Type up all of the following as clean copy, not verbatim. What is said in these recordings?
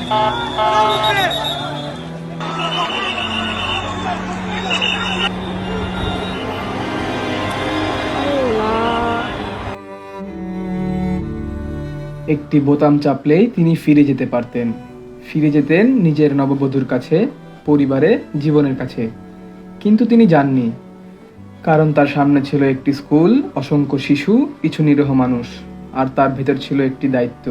একটি বোতাম চাপলেই তিনি ফিরে যেতে পারতেন। ফিরে যেতেন নিজের নববধূর কাছে, পরিবারে, জীবনের কাছে। কিন্তু তিনি যাননি, কারণ তার সামনে ছিল একটি স্কুল, অসংখ্য শিশু, কিছু নিরীহ মানুষ, আর তার ভেতর ছিল একটি দায়িত্ব,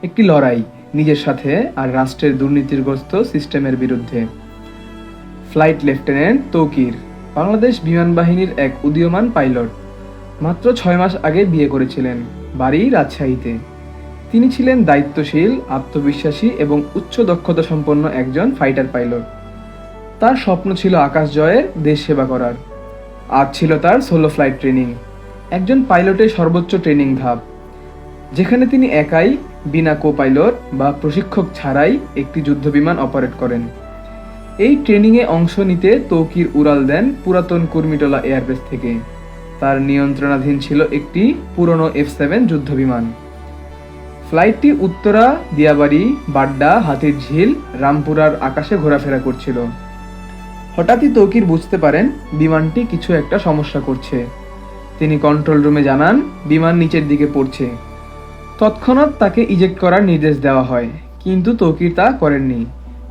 একটি লড়াই নিজের সাথে আর রাষ্ট্রের দুর্নীতিগ্রস্ত সিস্টেমের বিরুদ্ধে। ফ্লাইট লেফটেন্যান্ট তৌকির বাংলাদেশ বিমান বাহিনীর এক উদীয়মান পাইলট। মাত্র 6 মাস আগে বিয়ে করেছিলেন, বাড়ি রাজশাহীতে। তিনি ছিলেন দায়িত্বশীল, আত্মবিশ্বাসী এবং উচ্চ দক্ষতা সম্পন্ন একজন ফাইটার পাইলট। তার স্বপ্ন ছিল আকাশ জয়ের, দেশ সেবা করার। আজ ছিল তার সোলো ফ্লাইট ট্রেনিং, একজন পাইলটের সর্বোচ্চ ট্রেনিং ধাপ, যেখানে তিনি একাই, বিনা কো পাইলট বা প্রশিক্ষক ছাড়াই একটি যুদ্ধবিমান অপারেট করেন। এই ট্রেনিংয়ে অংশ নিতে তৌকির উড়াল দেন পুরাতন কুর্মিটোলা এয়ারবেস থেকে। তার নিয়ন্ত্রণাধীন ছিল একটি পুরনো F-7 যুদ্ধবিমান। ফ্লাইটটি উত্তরা, দিয়াবাড়ি, বাড্ডা, হাতির ঝিল, রামপুরার আকাশে ঘোরাফেরা করছিল। হঠাৎই তৌকির বুঝতে পারেন বিমানটি কিছু একটা সমস্যা করছে। তিনি কন্ট্রোল রুমে জানান বিমান নিচের দিকে পড়ছে। তৎক্ষণাৎ তাকে ইজেক্ট করার নির্দেশ দেওয়া হয়, কিন্তু তৌকির তা করেননি।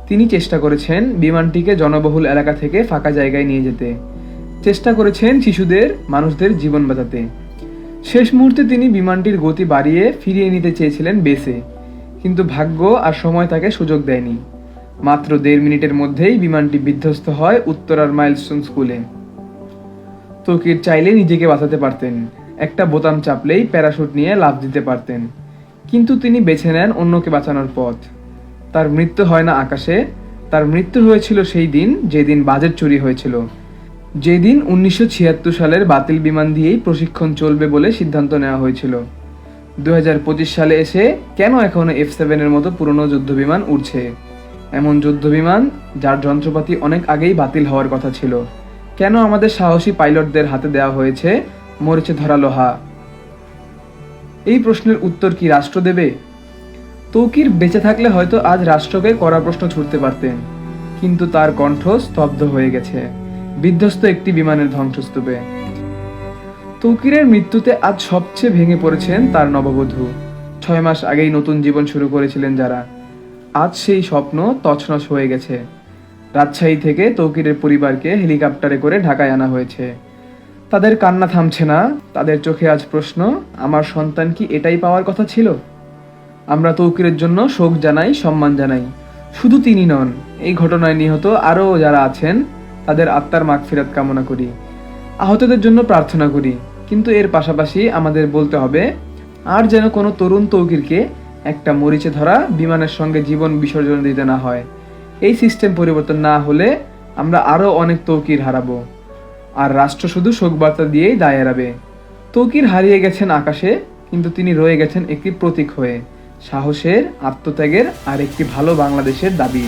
তিনি চেষ্টা করেছেন বিমানটিকে জনবহুল এলাকা থেকে ফাঁকা জায়গায় নিয়ে যেতে। চেষ্টা করেছেন শিশুদের, মানুষদের জীবন বাঁচাতে। শেষ মুহূর্তে তিনি বিমানটির গতি বাড়িয়ে ফিরিয়ে নিতে চেয়েছিলেন বেসে, কিন্তু ভাগ্য আর সময় তাকে সুযোগ দেয়নি। মাত্র 1.5 মিনিটের মধ্যেই বিমানটি বিধ্বস্ত হয় উত্তরার মাইলস্টোন স্কুলে। তৌকির চাইলে নিজেকে বাঁচাতে পারতেন, একটা বোতাম চাপলেই প্যারাশুট নিয়ে লাফ দিতে পারতেন, কিন্তু তিনি বেছে নেন অন্যকে বাঁচানোর পথ। তার মৃত্যু হয় না আকাশে, তার মৃত্যু হয়েছিল সেই দিন যেদিন বাজেট চুরি হয়েছিল, যেদিন 1976 সালের বাতিল বিমান দিয়েই প্রশিক্ষণ চলবে বলে সিদ্ধান্ত নেওয়া হয়েছিল। 2025 সালে এসে কেন এখনো F-7 এর মতো পুরনো যুদ্ধবিমান উড়ছে? এমন যুদ্ধবিমান যার যন্ত্রপাতি অনেক আগেই বাতিল হওয়ার কথা ছিল, কেন আমাদের সাহসী পাইলটদের হাতে দেওয়া হয়েছে মরিচে ধরা লোহা? এই প্রশ্নের উত্তর কি রাষ্ট্র দেবে? তৌকির বেঁচে থাকলে হয়তো আজ রাষ্ট্রকে কড়া প্রশ্ন ছুড়তে পারতেন, কিন্তু তার কণ্ঠ স্তব্ধ হয়ে গেছে বিধ্বস্ত একটি বিমানের ধ্বংসস্তূপে। তৌকিরের মৃত্যুতে আজ সবচেয়ে ভেঙে পড়েছেন তার নববধূ। 6 মাস আগেই নতুন জীবন শুরু করেছিলেন যারা, আজ সেই স্বপ্ন তছনছ হয়ে গেছে। রাজশাহী থেকে তৌকিরের পরিবারকে হেলিকপ্টারে করে ঢাকায় আনা হয়েছে। তাদের কান্না থামছে না, তাদের চোখে আজ প্রশ্ন, আমার সন্তান কি এটাই পাওয়ার কথা ছিল? আমরা তৌকিরের জন্য শোক জানাই, সম্মান জানাই। শুধু তিনি নন, এই ঘটনায় নিহত আরও যারা আছেন তাদের আত্মার মাগফিরাত কামনা করি, আহতদের জন্য প্রার্থনা করি। কিন্তু এর পাশাপাশি আমাদের বলতে হবে, আর যেন কোনো তরুণ তৌকিরকে একটা মরিচে ধরা বিমানের সঙ্গে জীবন বিসর্জন দিতে না হয়। এই সিস্টেম পরিবর্তন না হলে আমরা আরও অনেক তৌকির হারাবো, আর রাষ্ট্র শুধু শোকবার্তা দিয়েই দায় এড়াবে। তৌকির হারিয়ে গেছেন আকাশে, কিন্তু তিনি রয়ে গেছেন একটি প্রতীক হয়ে, সাহসের, আত্মত্যাগের আর একটি ভালো বাংলাদেশের দাবি।